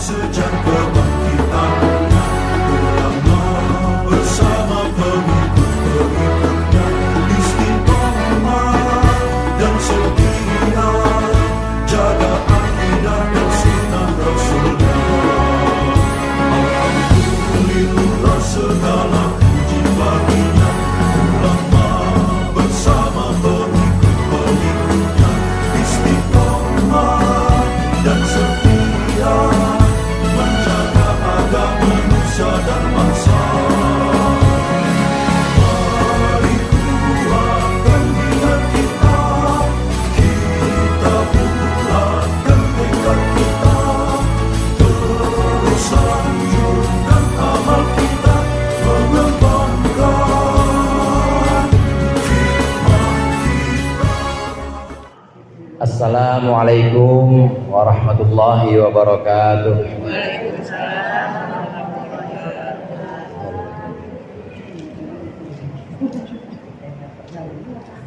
sejak kebangkitannya, ulama bersama pengikut-pengikutnya istiqomah dan setia, jaga akidah dan sunnah Rasulnya. Alhamdulillah segala puji baginya, ulama bersama pengikut-pengikutnya istiqomah dan setia, menjaga agama manusia dan bangsa. Mari kuatkan niat kita, kita bulatkan tekad kita, terus lanjutkan amal kita, mengembangkan hikmah kita. Assalamualaikum warahmatullahi wabarakatuh.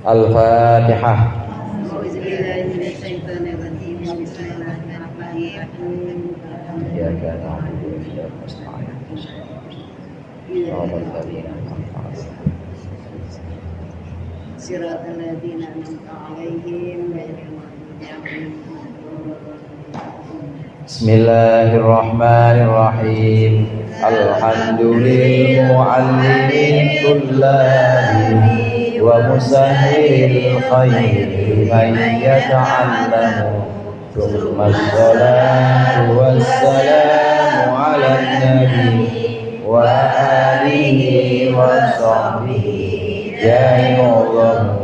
Al-Fatihah. Iyyaka na'budu wa iyyaka nasta'in. Shiratal ladzina an'amta 'alaihim. صراط الذين أنعمت عليهم غير المغضوب عليهم. Bismillahirrahmanirrahim. Alhamdulillah mu'allimin kullahi wa musahhiril khairi man yata'allamu. Thumma assalatu wassalamu ala nabi wa alihi wa sahbihi. Ya Allah,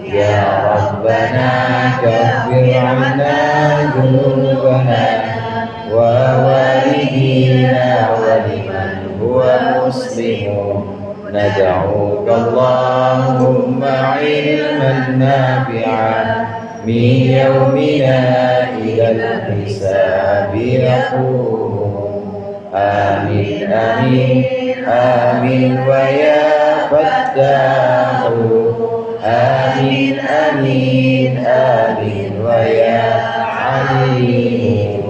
ya Rabbana kaffir 'anna dhunubana wa walidina wa liman huwa muslimun. Nad'uka Allahumma 'ilman nafi'an min yawmina ilal hisabi yaqum. Amin amin amin wa ya Fattahu. Amin amin amin wa ya alim.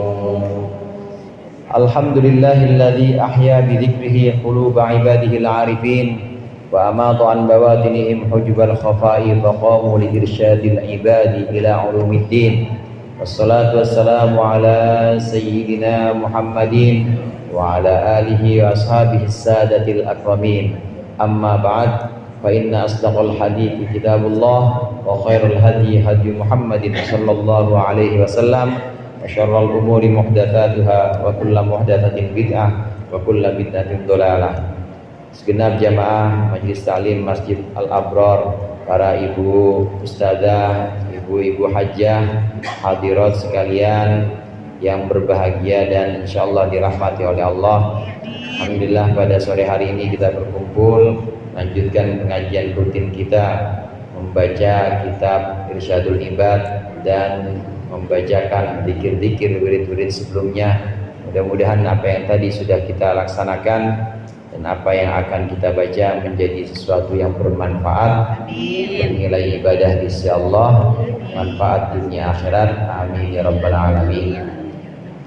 Alhamdulillahilladzi ahya bi dzikrihi quluba ibadihi al-arifin wa amata an bawatinihim hujbal khafa'i fa qamu li irsyadil ibadi ila ulumiddin. Wassalatu wassalamu ala sayyidina Muhammadin wa ala alihi wa ashabihi as-sadatil akramin. Amma ba'd, fa inna asdaqal hadithi kitabullah wa khairul hadi hadi Muhammadin sallallahu alaihi wasallam wa syarrul umuri muhdatsatuha wa kullu muhdatsatin bid'ah wa kullu bid'atin dhalalah. Segenap jamaah Majelis Ta'lim Masjid Al-Abrar, para ibu ustazah, ibu-ibu hajjah, hadirat sekalian yang berbahagia dan insyaallah dirahmati oleh Allah. Alhamdulillah pada sore hari ini kita berkumpul lanjutkan pengajian rutin kita, membaca kitab Irsyadul Ibad dan membacakan dzikir-dzikir wirid-wirid sebelumnya. Mudah-mudahan apa yang tadi sudah kita laksanakan dan apa yang akan kita baca menjadi sesuatu yang bermanfaat, bernilai ibadah di sisi Allah, manfaat dunia akhirat. Amin ya rabbal alamin.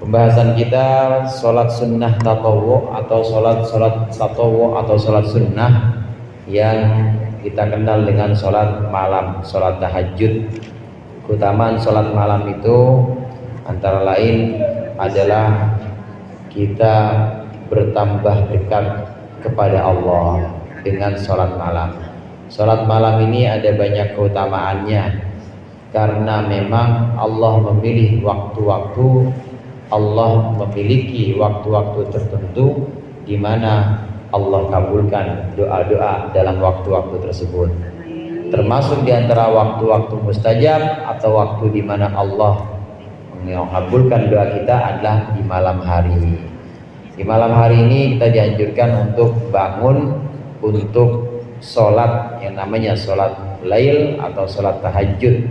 Pembahasan kita sholat sunnah tatawu atau sholat tatawu atau sholat sunnah yang kita kenal dengan sholat malam, sholat tahajud. Keutamaan sholat malam itu antara lain adalah kita bertambah dekat kepada Allah dengan sholat malam. Sholat malam ini ada banyak keutamaannya karena memang Allah memilih waktu-waktu, Allah memiliki waktu-waktu tertentu di mana Allah kabulkan doa-doa dalam waktu-waktu tersebut. Termasuk di antara waktu-waktu mustajab atau waktu di mana Allah mengabulkan doa kita adalah di malam hari. Di malam hari ini kita dianjurkan untuk bangun untuk sholat yang namanya sholat lail atau sholat tahajud.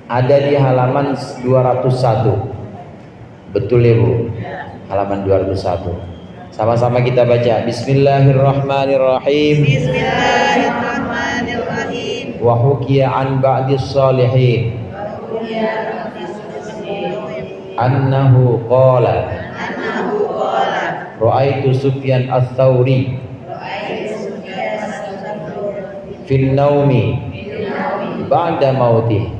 Ada di halaman 201. Betul ya Bu? Halaman 201. Sama-sama kita baca. Bismillahirrahmanirrahim. Bismillahirrahmanirrahim. Wa hukiya an ba'dis salihin annahu qala ra'aitu Sufyan ats-Tsauri fin naumi ba'da mautih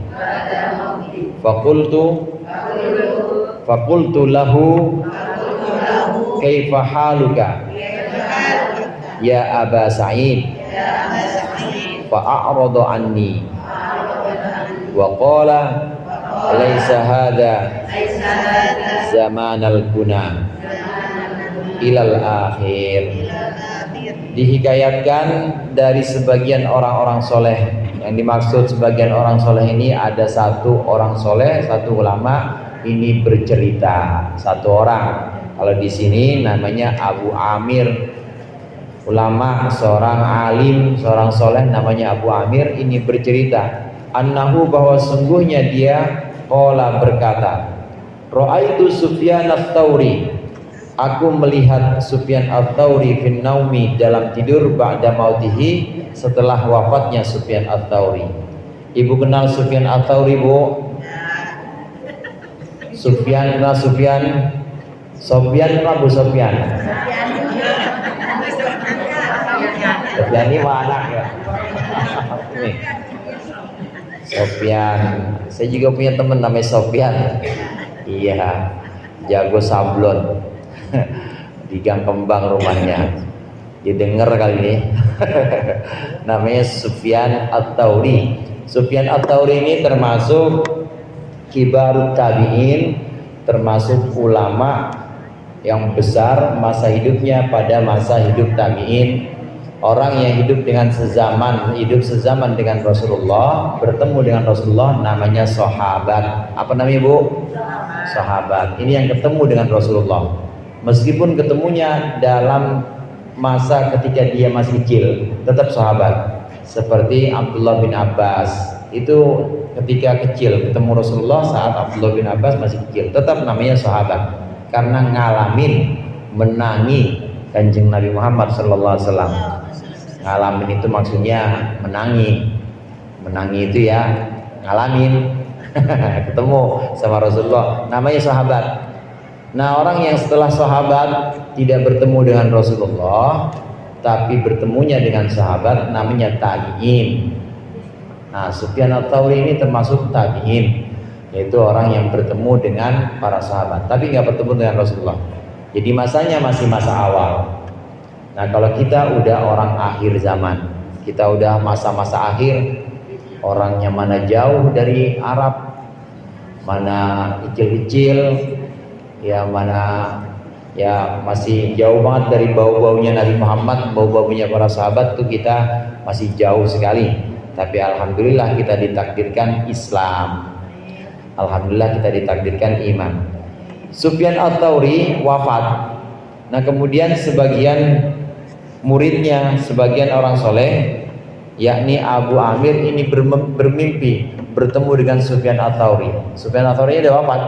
faqultu lahu kaifa haluka ya Aba Sa'id fa'arada anni wa qala laisa hadha zamanal kuna ilal akhir. Dihikayatkan dari sebagian orang-orang soleh. Yang dimaksud sebagian orang soleh ini ada satu orang soleh, satu ulama ini bercerita, satu orang. Kalau di sini namanya Abu Amir, ulama, seorang alim, seorang soleh namanya Abu Amir ini bercerita annahu bahwa sungguhnya dia qala berkata ra'aitu Sufyan ats-Tsauri, aku melihat Sufyan ats-Tsauri fin naumi dalam tidur ba'da mautihi setelah wafatnya Sufyan ats-Tsauri. Ibu kenal Sufyan ats-Tsauri, Bu? Sufyan kenal Sufyan? Sofyan kenal Bu Sofyan? Sofyan ini mana ya? Nih. Sofyan. Saya juga punya teman namanya Sofyan. Iya, jago sablon. Di Gang Kembang rumahnya. Didengar kali ini. Namanya Sufyan ats-Tsauri. Sufyan ats-Tsauri ini termasuk kibarut tabi'in, termasuk ulama yang besar masa hidupnya pada masa hidup tabi'in. Orang yang hidup sezaman dengan Rasulullah, bertemu dengan Rasulullah, namanya sahabat. Apa namanya, Bu? Sahabat. Ini yang ketemu dengan Rasulullah. Meskipun ketemunya dalam masa ketika dia masih kecil, tetap sahabat. Seperti Abdullah bin Abbas, itu ketika kecil ketemu Rasulullah saat Abdullah bin Abbas masih kecil, tetap namanya sahabat. Karena ngalamin, menangi Kanjeng Nabi Muhammad SAW. Ngalamin itu maksudnya menangi itu ya ngalamin. Ketemu sama Rasulullah, namanya sahabat. Nah, orang yang setelah sahabat tidak bertemu dengan Rasulullah tapi bertemunya dengan sahabat namanya tabi'in. Nah, Sufyan ats-Tsauri ini termasuk tabi'in, yaitu orang yang bertemu dengan para sahabat tapi nggak bertemu dengan Rasulullah. Jadi masanya masih masa awal. Nah, kalau kita udah orang akhir zaman, kita udah masa-masa akhir, orangnya mana jauh dari Arab, mana kecil-kecil, ya mana ya masih jauh banget dari bau-baunya Nabi Muhammad, bau-baunya para sahabat tuh kita masih jauh sekali. Tapi alhamdulillah kita ditakdirkan Islam. Alhamdulillah kita ditakdirkan iman. Sufyan ats-Tsauri wafat. Nah, kemudian sebagian muridnya, sebagian orang soleh, yakni Abu Amir ini bermimpi bertemu dengan Sufyan ats-Tsauri. Sufyan ats-Tsauri sudah wafat,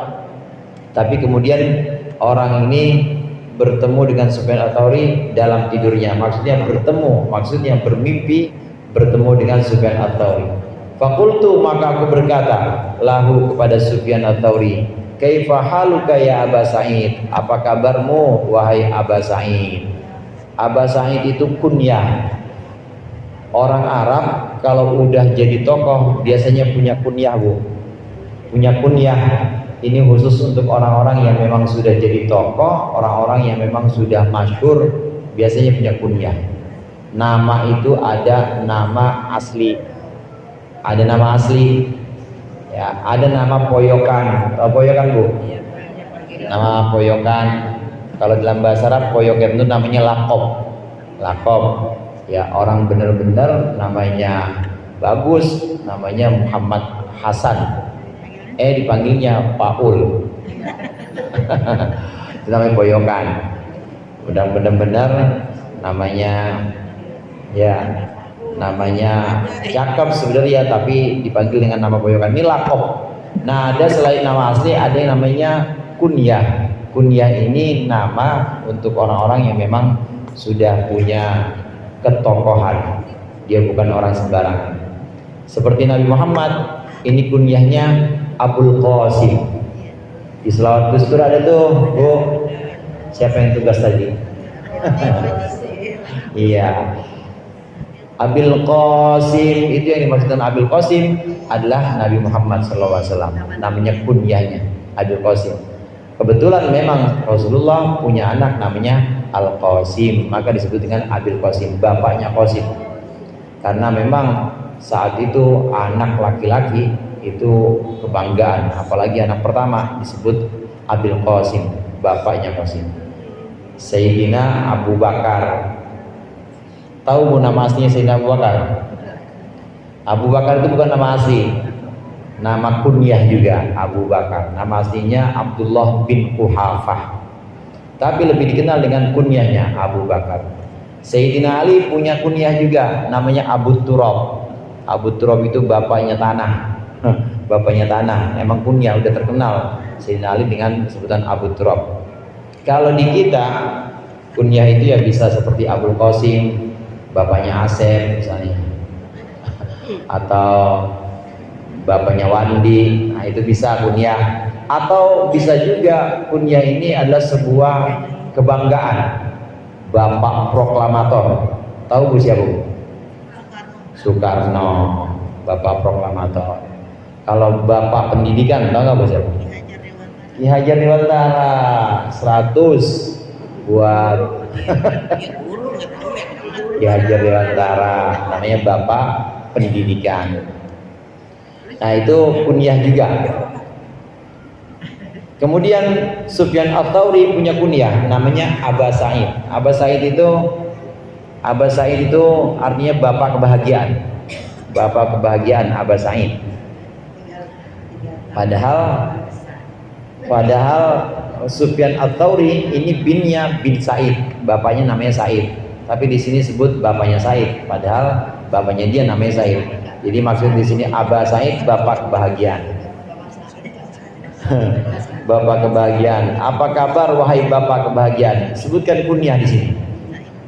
tapi kemudian orang ini bertemu dengan Sufyan ats-Tsauri dalam tidurnya. Maksudnya bermimpi bertemu dengan Sufyan ats-Tsauri. Faqultu, maka aku berkata lahu kepada Sufyan ats-Tsauri, kaifa haluka ya Aba Sa'id, apa kabarmu wahai Aba Sa'id? Aba Sa'id itu kunyah. Orang Arab kalau udah jadi tokoh biasanya punya kunyah, Bu. Punya kunyah. Ini khusus untuk orang-orang yang memang sudah jadi tokoh, orang-orang yang memang sudah masyhur, biasanya punya kunyah. Nama itu ada nama asli. Ada nama asli. Ya, ada nama poyokan. Tahu poyokan, Bu? Nama poyokan. Kalau dalam bahasa Arab poyokan itu namanya lakob. Lakob. Ya, orang benar-benar namanya bagus, namanya Muhammad Hasan. Dipanggilnya Paul. Itu namanya poyokan. Udah benar-benar namanya ya namanya cakep sebenarnya, tapi dipanggil dengan nama poyokan. Ini lakob. Nah, ada selain nama asli ada yang namanya kunyah. Kunyah ini nama untuk orang-orang yang memang sudah punya ketokohan. Dia bukan orang sembarangan. Seperti Nabi Muhammad, ini kunyahnya Abul Qasim. Di selawat Gus Dur ada tuh, Bu. Siapa yang tugas tadi? Iya. Abil Qasim, itu yang dimaksudkan Abil Qasim adalah Nabi Muhammad SAW. Namanya kunyahnya Abil Qasim. Kebetulan memang Rasulullah punya anak namanya Al Qasim, maka disebut dengan Abil Qasim, bapaknya Qasim. Karena memang saat itu anak laki-laki itu kebanggaan, apalagi anak pertama disebut Abil Qasim, bapaknya Qasim. Sayyidina Abu Bakar. Tahu Bu nama aslinya Sayyidina Abu Bakar? Abu Bakar itu bukan nama asli, nama kunyah juga Abu Bakar. Nama aslinya Abdullah bin Quhafah, tapi lebih dikenal dengan kunyahnya Abu Bakar. Sayyidina Ali punya kunyah juga, namanya Abu Turab. Abu Turab itu bapaknya tanah. Bapaknya tanah, emang kunyah udah terkenal Sayyidina Ali dengan sebutan Abu Turab. Kalau di kita kunyah itu ya bisa seperti Abul Qasim, bapaknya Asep misalnya, atau bapaknya Wandi, nah itu bisa kunyah. Atau bisa juga kunyah ini adalah sebuah kebanggaan, bapak proklamator. Tahu Bu siapa Bu? Soekarno, bapak proklamator. Kalau bapak pendidikan tahu nggak Bu siapa? Ki Hajar Dewantara, 100 buat Ki Hajar Dewantara, namanya bapak pendidikan. Nah itu kunyah juga. Kemudian Sufyan Ats-Tsauri punya kunyah namanya Aba Said. Aba Said itu artinya bapak kebahagiaan. Bapak kebahagiaan Aba Said. Padahal Sufyan Ats-Tsauri ini binnya bin Said, bapaknya namanya Said. Tapi di sini sebut bapaknya Said, padahal bapaknya dia namanya Said. Jadi maksud di sini Aba Said bapak kebahagiaan. Bapak kebahagiaan. Apa kabar wahai bapak kebahagiaan? Sebutkan kunyah di sini.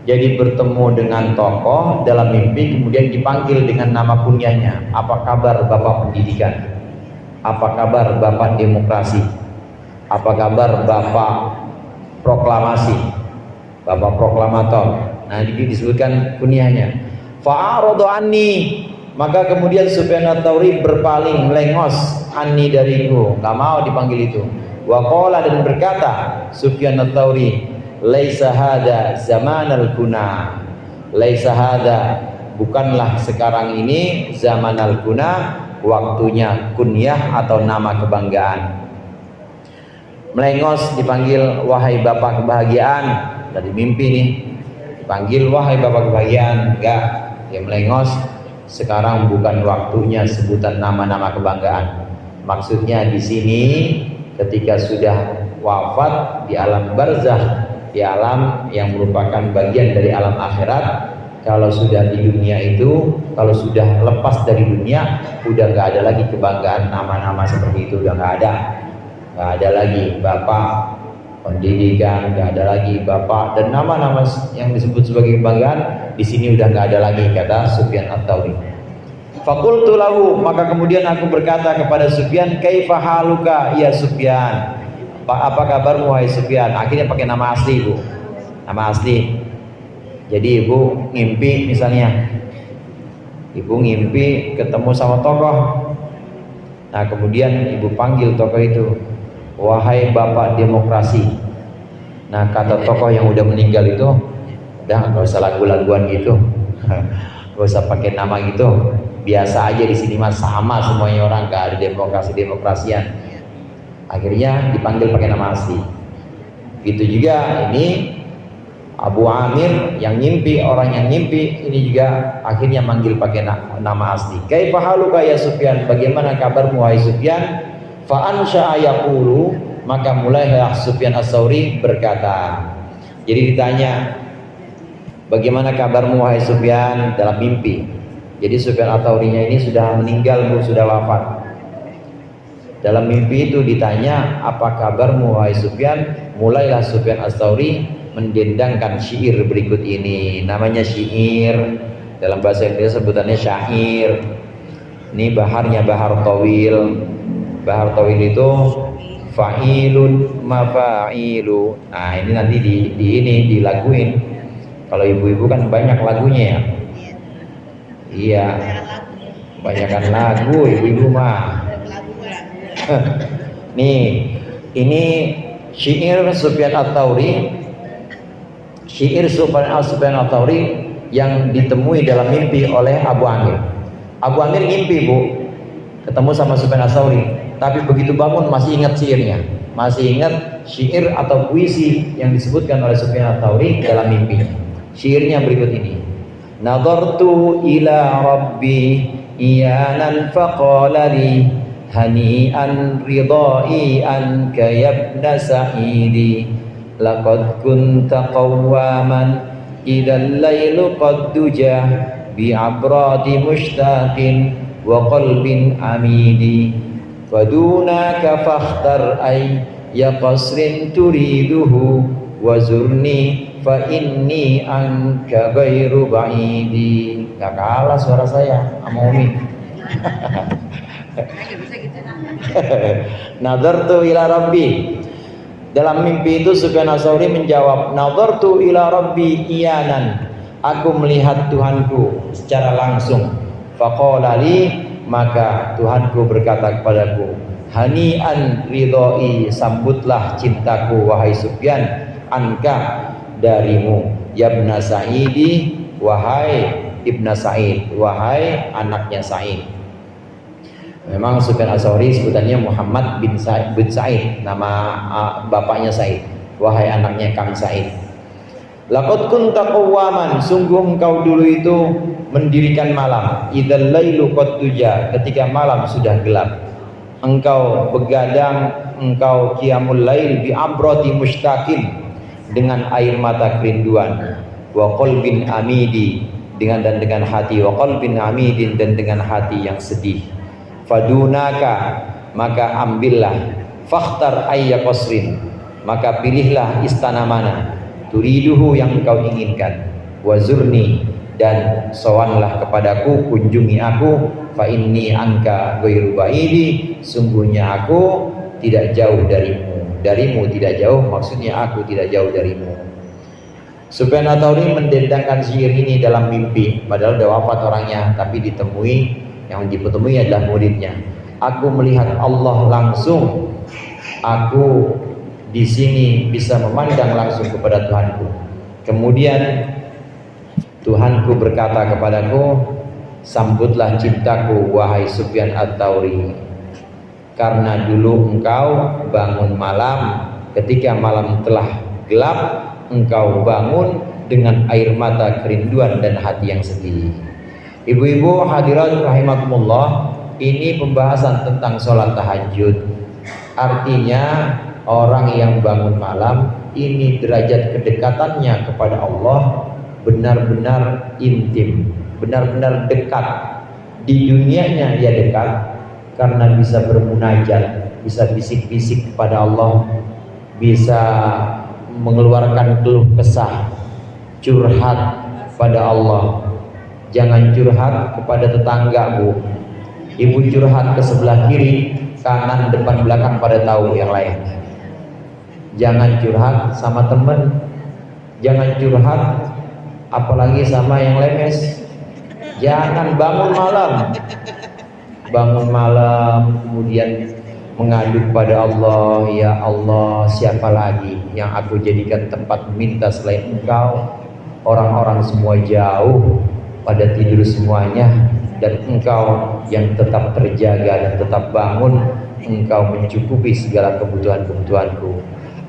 Jadi bertemu dengan tokoh dalam mimpi, kemudian dipanggil dengan nama kunyahnya. Apa kabar bapak pendidikan? Apa kabar bapak demokrasi? Apa kabar bapak proklamasi? Bapak proklamator. Nah, ini disebutkan kunyahnya. Fa'aradu anni, maka kemudian Sufyan Ats-Tsauri berpaling, melengos anni dariku, nggak mau dipanggil itu. Wa qala, dan berkata Sufyan Ats-Tsauri, laisa hada zamanal kuna. Laisa hada, bukanlah sekarang ini zamanal kuna, waktunya kunyah atau nama kebanggaan. Melengos dipanggil wahai bapak kebahagiaan, dari mimpi nih dipanggil wahai bapak kebahagiaan, enggak, dia melengos. Sekarang bukan waktunya sebutan nama-nama kebanggaan. Maksudnya di sini ketika sudah wafat di alam barzakh, di alam yang merupakan bagian dari alam akhirat. Kalau sudah di dunia itu, kalau sudah lepas dari dunia, udah nggak ada lagi kebanggaan nama-nama seperti itu, udah nggak ada lagi bapak pendidikan, nggak ada lagi bapak, dan nama-nama yang disebut sebagai kebanggaan di sini udah nggak ada lagi, kata Sufyan Ats-Tsauri. Faqultu lahu, maka kemudian aku berkata kepada Sufyan, kaifa haluka ya Sufyan? Apa kabarmu wahai Sufyan? Akhirnya pakai nama asli Bu, nama asli. Jadi ibu ngimpi misalnya, ibu ngimpi ketemu sama tokoh. Nah kemudian ibu panggil tokoh itu, wahai bapak demokrasi. Nah kata tokoh yang udah meninggal itu, udah nggak usah lagu-laguan gitu, nggak usah pakai nama gitu, biasa aja di sini mas, sama semuanya orang, nggak ada demokrasian. Akhirnya dipanggil pakai nama asli. Gitu juga ini Abu Amir yang ngimpi, orang yang ngimpi ini juga akhirnya manggil pakai nama asli. Kaifa haluka ya Sufyan? Bagaimana kabarmu wahai Sufyan? Fa ansha yaqulu, maka mulailah Sufyan Ats-Tsauri berkata. Jadi ditanya, bagaimana kabarmu wahai Sufyan dalam mimpi? Jadi Sufyan Ats-Tsaurinya ini sudah meninggal Bu, sudah wafat. Dalam mimpi itu ditanya, apa kabarmu wahai Sufyan? Mulailah Sufyan Ats-Tsauri mendendangkan syair berikut ini. Namanya syair, dalam bahasa Inggris sebutannya syair. Ini baharnya bahar tawil. Bahar tawil itu fa'ilun mafa'ilu. Nah, ini nanti ini dilaguin. Kalau ibu-ibu kan banyak lagunya ya. Iya. Banyakan lagu ibu-ibu mah. Nih, ini syair Sufyan Ats-Tsauri. Syair Sufyan Ats-Tsauri yang ditemui dalam mimpi oleh Abu Amir. Abu Amir ngimpi, Bu, ketemu sama Sufyan Ats-Tsauri, tapi begitu bangun masih ingat syairnya, masih ingat syair atau puisi yang disebutkan oleh Sufyan Ats-Tsauri dalam mimpinya. Syairnya berikut ini: Nadartu ila rabbi iyanan faqala li hani'an ridai anka yabna sa'idi laqad kunta qawwaman idzal lailu qad duja bi'abradi mushtaqin wa qalbin amidi fadunaka fakhtar ay ya qasrin turiduhu wa zurni fa inni anka ghairu ba'idi. Gak kalah suara saya sama Umi. Nadartu ila rabbi. Dalam mimpi itu Sufyan Ats-Tsauri menjawab, nadartu ila rabbi iyanan. Aku melihat Tuhanku secara langsung. Faqala li, maka Tuhanku berkata kepadaku, hani'an ridhoi, sambutlah cintaku wahai Sufyan, anka, darimu, yabna Sa'idi, wahai ibna Sa'id, wahai anaknya Sa'id. Memang Sufyan Ats-Tsauri sebutannya Muhammad bin Sa'id, nama bapaknya Sa'id, wahai anaknya Kang Sa'id. Laqad kunta qawwaman, sungguh engkau dulu itu mendirikan malam, idzal lailu qad tuja, ketika malam sudah gelap. Engkau begadang, engkau qiyamul lail bi abrati mushtaqin, dengan air mata kerinduan, wa qalbin amidi, dengan hati, wa qalbin amidin, dan dengan hati yang sedih. Fadunaka, maka ambillah, fakhtar ayya qasrin, maka pilihlah istana mana, turiduhu, yang engkau inginkan, wazurni, dan sowanlah kepadaku, kunjungi aku, fa inni anka ghairu ba'idi, sungguhnya aku tidak jauh darimu tidak jauh, maksudnya aku tidak jauh darimu. Sufyan Ats-Tsauri mendendangkan syair ini dalam mimpi, padahal sudah wafat orangnya, tapi yang ditemui adalah muridnya. Aku melihat Allah langsung, aku di sini bisa memandang langsung kepada Tuhanku. Kemudian Tuhanku berkata kepadaku, sambutlah cintaku wahai Sufyan Ats-Tsauri, karena dulu engkau bangun malam, ketika malam telah gelap, engkau bangun dengan air mata kerinduan dan hati yang sedih. Ibu-ibu hadirat rahimakumullah, ini pembahasan tentang sholat tahajud. Artinya orang yang bangun malam ini derajat kedekatannya kepada Allah benar-benar intim, benar-benar dekat. Di dunianya dia dekat karena bisa bermunajat, bisa bisik-bisik kepada Allah, bisa mengeluarkan keluh kesah, curhat pada Allah. Jangan curhat kepada tetangga, Bu. Ibu curhat ke sebelah kiri, kanan, depan, belakang pada tahu yang lain. Jangan curhat sama teman, jangan curhat apalagi sama yang lemes. Jangan bangun malam kemudian mengadu kepada Allah, ya Allah, siapa lagi yang aku jadikan tempat meminta selain Engkau? Orang-orang semua jauh, pada tidur semuanya, dan Engkau yang tetap terjaga dan tetap bangun, Engkau mencukupi segala kebutuhan-kebutuhanku.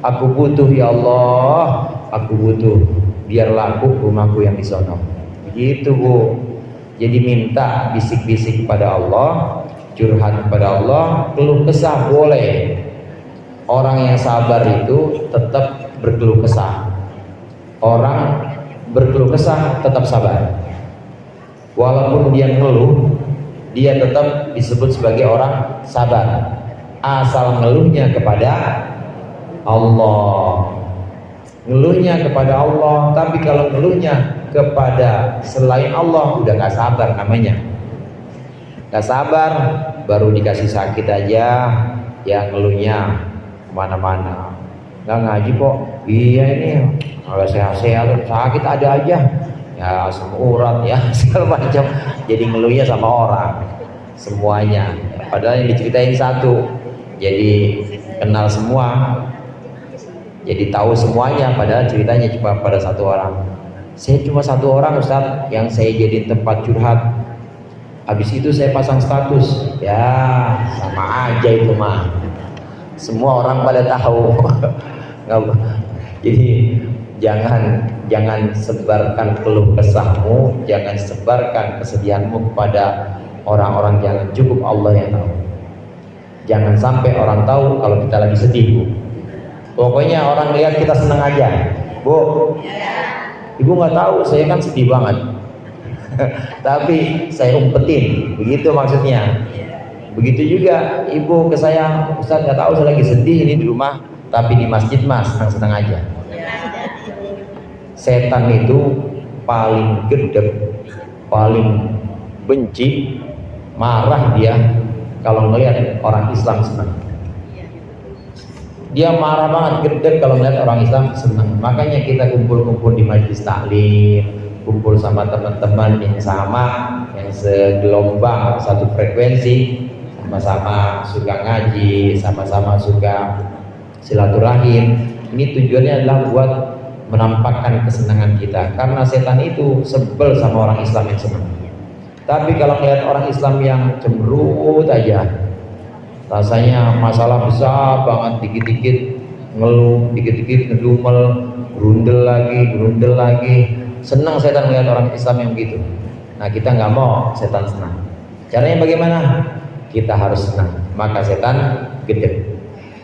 Aku butuh, ya Allah, aku butuh, biar laku rumahku yang di sono. Begitu, Bu. Jadi minta bisik-bisik kepada Allah, curhat kepada Allah, keluh kesah boleh. Orang yang sabar itu tetap berkeluh kesah. Orang berkeluh kesah tetap sabar. Walaupun dia ngeluh, dia tetap disebut sebagai orang sabar, asal ngeluhnya kepada Allah. Ngeluhnya kepada Allah, tapi kalau ngeluhnya kepada selain Allah udah gak sabar namanya. Gak sabar, baru dikasih sakit aja ya ngeluhnya. kemana-mana. Nggak ngaji kok. Iya ini kalau sehat-sehat sakit ada aja. Ya asam urat ya segala macam. Jadi ngeluhnya sama orang semuanya. Padahal yang diceritain satu. Jadi kenal semua. Jadi tahu semuanya. Padahal ceritanya cuma pada satu orang. Saya cuma satu orang Ustaz yang saya jadi tempat curhat. Habis itu saya pasang status. Ya sama aja itu mah. Semua orang pada tahu. Jadi jangan sebarkan keluh kesahmu, jangan sebarkan kesedihanmu kepada orang-orang yang cukup Allah yang tahu. Jangan sampai orang tahu kalau kita lagi sedih, Bu. Pokoknya orang lihat kita senang aja, Bu. Ibu nggak tahu, saya kan sedih banget. Tapi saya umpetin, begitu maksudnya. Begitu juga ibu ke saya, Ustaz nggak tahu saya lagi sedih ini di rumah, tapi di masjid mas senang-senang aja. Setan itu paling gedek, paling benci, marah dia kalau ngelihat orang Islam senang. Dia marah banget, gedek kalau ngelihat orang Islam senang. Makanya kita kumpul-kumpul di majelis taklim, kumpul sama teman-teman yang sama, yang segelombang, satu frekuensi, sama-sama suka ngaji, sama-sama suka silaturahim. Ini tujuannya adalah buat menampakkan kesenangan kita, karena setan itu sebel sama orang Islam yang senang. Tapi kalau melihat orang Islam yang cemberut aja, rasanya masalah besar banget, dikit-dikit ngeluh, dikit-dikit ngedumel, grundel lagi, senang setan melihat orang Islam yang begitu. Nah kita nggak mau setan senang. Caranya bagaimana? Kita harus senang, maka setan gede.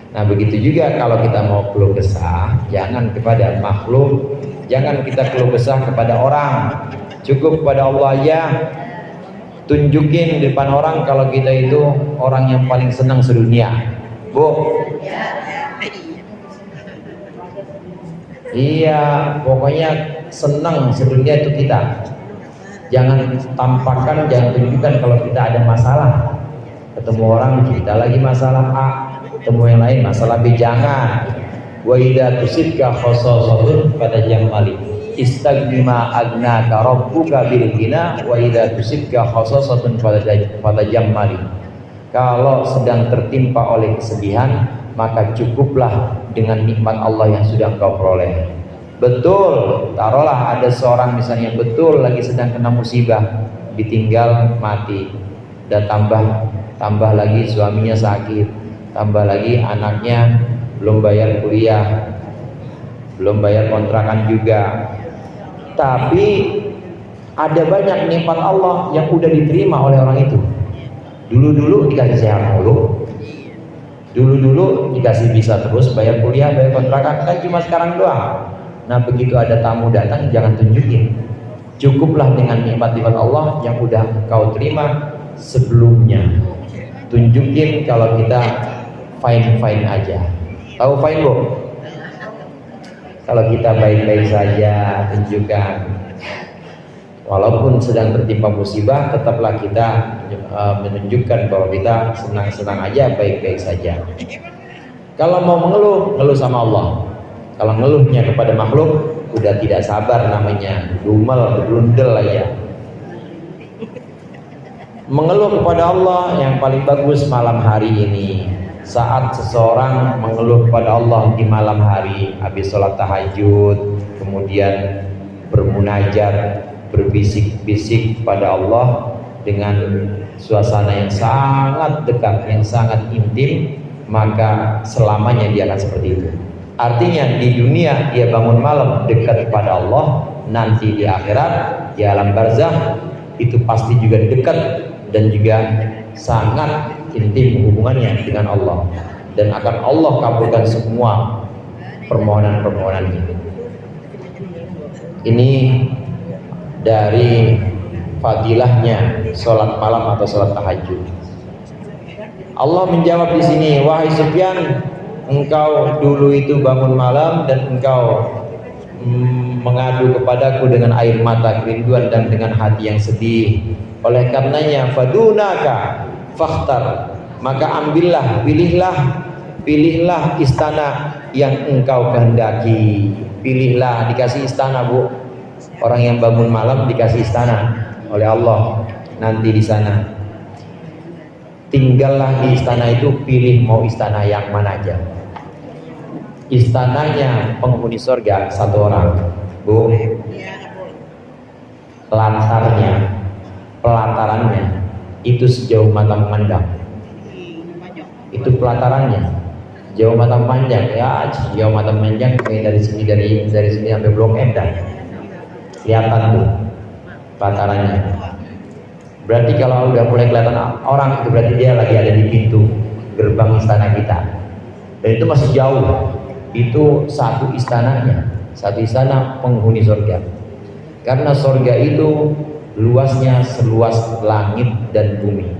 Nah begitu juga kalau kita mau keluh kesah, jangan kepada makhluk, jangan kita keluh kesah kepada orang, cukup kepada Allah aja. Tunjukin di depan orang kalau kita itu orang yang paling senang sedunia, Bu. Iya, pokoknya senang sedunia itu kita. Jangan tampakkan, jangan tunjukkan kalau kita ada masalah. Ketemu orang cerita lagi masalah A, ketemu yang lain masalah B, jangan. Wa idza tusibka khasasatun pada jamali istaghna agnaka rabbuka bil ghina wa idza tusibka khasasatun pada jamali. Kalau sedang tertimpa oleh kesedihan, maka cukuplah dengan nikmat Allah yang sudah engkau peroleh. Betul, taruhlah ada seorang misalnya betul lagi sedang kena musibah, ditinggal mati, dan tambah lagi suaminya sakit, tambah lagi anaknya belum bayar kuliah, belum bayar kontrakan juga. Tapi ada banyak nikmat Allah yang udah diterima oleh orang itu. Dulu-dulu dikasih sehat mulu, dulu-dulu dikasih bisa terus bayar kuliah, bayar kontrakan, kan cuma sekarang doang. Nah begitu ada tamu datang, jangan tunjukin. Cukuplah dengan nikmat-nikmat Allah yang udah kau terima sebelumnya. Tunjukin kalau kita fine-fine aja. Tahu fine, Bu? Kalau kita baik-baik saja, tunjukkan. Walaupun sedang tertimpa musibah, tetaplah kita menunjukkan bahwa kita senang-senang aja, baik-baik saja. Kalau mau mengeluh, ngeluh sama Allah. Kalau ngeluhnya kepada makhluk, udah tidak sabar namanya, dumel, berundel aja. Mengeluh kepada Allah yang paling bagus malam hari ini. Saat seseorang mengeluh kepada Allah di malam hari, habis sholat tahajud, kemudian bermunajat, berbisik-bisik pada Allah dengan suasana yang sangat dekat, yang sangat intim, maka selamanya dia akan seperti itu. Artinya di dunia dia bangun malam dekat kepada Allah, nanti di akhirat, di alam barzakh itu pasti juga dekat dan juga sangat intim hubungannya dengan Allah, dan akan Allah kabulkan semua permohonan-permohonannya. Ini dari fadilahnya sholat malam atau sholat tahajud. Allah menjawab di sini, wahai Sufyan, engkau dulu itu bangun malam dan engkau mengadu kepadaku dengan air mata kerinduan dan dengan hati yang sedih. Oleh karenanya fadunaka fakhtar, maka ambillah, pilihlah pilihlah istana yang engkau kehendaki. Pilihlah, dikasih istana Bu. Orang yang bangun malam dikasih istana oleh Allah nanti di sana. Tinggallah di istana itu, pilih mau istana yang mana aja. Istananya penghuni surga satu orang Bu. Pelatarannya itu sejauh mata memandang. Itu pelatarannya jauh mata panjang ya, jauh mata panjang kayak dari sini sampai Blok M dah kelihatan tuh pelatarannya. Berarti kalau udah mulai kelihatan orang itu berarti dia lagi ada di pintu gerbang istana kita, dan itu masih jauh. Itu satu istana penghuni surga, karena surga itu luasnya seluas langit dan bumi.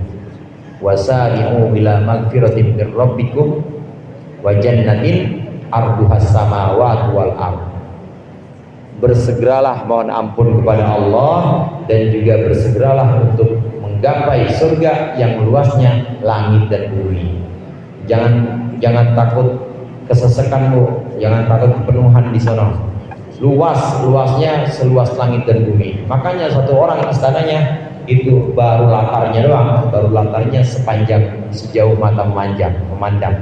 Wasari'u ila magfiratin mir rabbikum wa jannatin arduhas samawati wal ardh. Bersegeralah mohon ampun kepada Allah, dan juga bersegeralah untuk menggapai surga yang luasnya langit dan bumi. Jangan takut kesesakanmu, jangan takut kepenuhan di sana. Luasnya seluas langit dan bumi. Makanya satu orang istananya itu baru latarnya doang, baru latarnya sejauh mata memandang.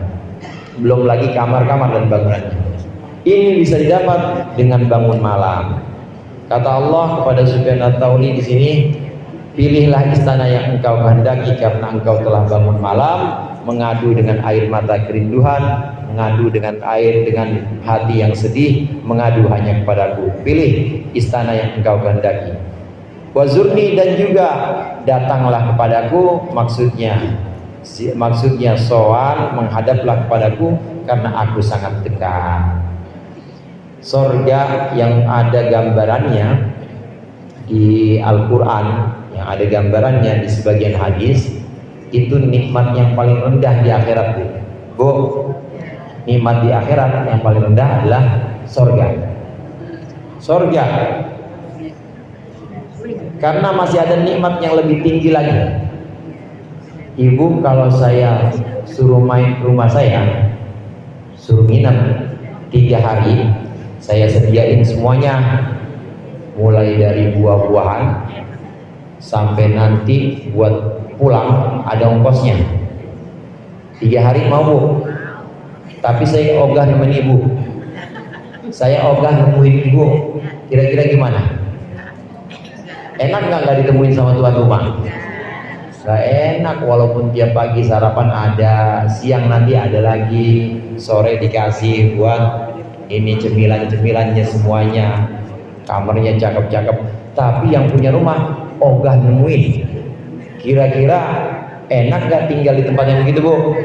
Belum lagi kamar-kamar dan bangunannya. Ini bisa didapat dengan bangun malam. Kata Allah kepada Sufyan Ats-Tsauri di sini, pilihlah istana yang engkau kehendaki karena engkau telah bangun malam, mengadu dengan air mata kerinduan, mengadu dengan hati yang sedih, mengadu hanya kepadaku. Pilih istana yang engkau kehendaki. Wazurni, dan juga datanglah kepadaku, maksudnya sowan, menghadaplah kepadaku karena aku sangat dekat. Surga yang ada gambarannya di Al-Quran, yang ada gambarannya di sebagian hadis, itu nikmat yang paling rendah di akhirat Bu. Nikmat di akhirat yang paling rendah adalah surga. Karena masih ada nikmat yang lebih tinggi lagi. Ibu kalau saya suruh main ke rumah saya, suruh nginep 3 hari, saya sediain semuanya, mulai dari buah-buahan sampai nanti buat pulang ada ongkosnya. 3 hari mau Bu, tapi saya ogah nemenin Ibu, saya ogah nemuin Ibu, kira-kira gimana? Enak nggak ditemuin sama tuan rumah? Gak enak, walaupun tiap pagi sarapan ada, siang nanti ada lagi, sore dikasih buat ini cemilan-cemilannya semuanya, kamarnya cakep-cakep. Tapi yang punya rumah ogah nemuin. Kira-kira enak gak tinggal di tempat yang begitu Bu?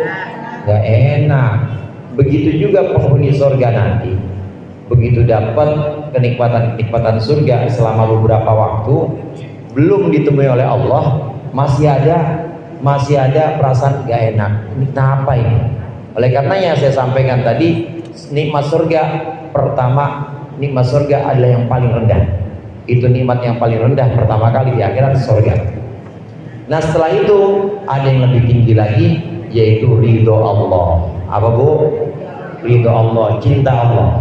Gak enak. Begitu juga penghuni surga nanti. Begitu dapat kenikmatan surga selama beberapa waktu, belum ditemui oleh Allah, masih ada perasaan gak enak. Ini apa ini? Oleh karenanya saya sampaikan tadi, nikmat surga pertama, nikmat surga adalah yang paling rendah. Itu nikmat yang paling rendah pertama kali di akhirat, surga. Nah setelah itu ada yang lebih tinggi lagi, yaitu ridho Allah. Apa Bu? Ridho Allah, cinta Allah.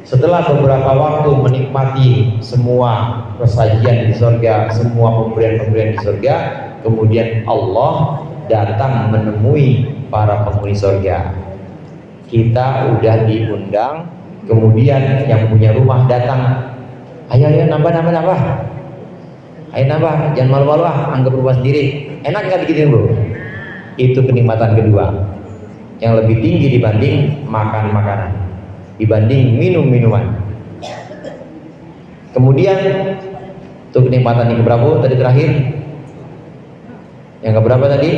Setelah beberapa waktu menikmati semua kesajian di surga, semua pemberian-pemberian di surga, kemudian Allah datang menemui para penghuni surga. Kita udah diundang, kemudian yang punya rumah datang, ayo nambah, ayo nambah, jangan malu-malu anggap rumah sendiri. Enak nggak digituin Bu? Itu kenikmatan kedua, yang lebih tinggi dibanding makan makanan, dibanding minum minuman. Kemudian itu kenikmatan yang keberapa tadi terakhir? Yang keberapa tadi?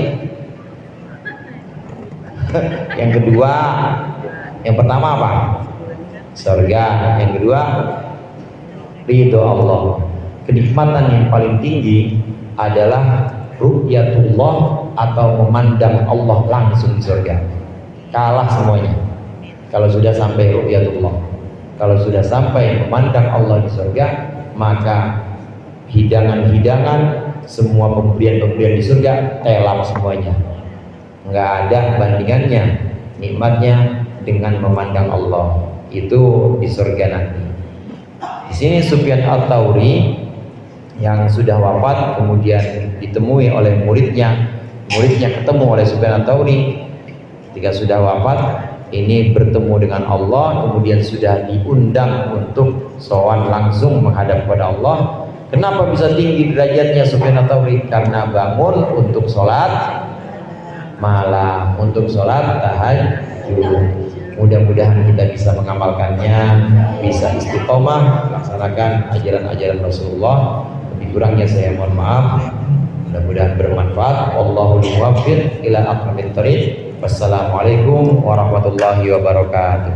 Yang kedua. Yang pertama apa? Surga. Yang kedua ridho Allah. Kenikmatan yang paling tinggi adalah ru'yatullah, atau memandang Allah langsung di surga. Kalah semuanya kalau sudah sampai ru'yatullah. Kalau sudah sampai memandang Allah di surga, maka hidangan-hidangan, semua pemberian-pemberian di surga telap semuanya, nggak ada bandingannya. nikmatnya dengan memandang Allah. Itu di surga nanti. Di sini Sufyan Ats-Tsauri yang sudah wafat kemudian ditemui oleh muridnya ketemu oleh Sufyan Ats-Tsauri ketika sudah wafat, ini bertemu dengan Allah, kemudian sudah diundang untuk sowan langsung menghadap kepada Allah. Kenapa bisa tinggi derajatnya Sufyan Ats-Tsauri? Karena bangun untuk sholat malam, untuk sholat tahajud. Mudah-mudahan kita bisa mengamalkannya, bisa istiqomah melaksanakan ajaran-ajaran Rasulullah. Lebih kurangnya saya mohon maaf. Mudah-mudahan bermanfaat. Wallahul muwaffiq ila aqwamit thoriq. Wassalamualaikum warahmatullahi wabarakatuh.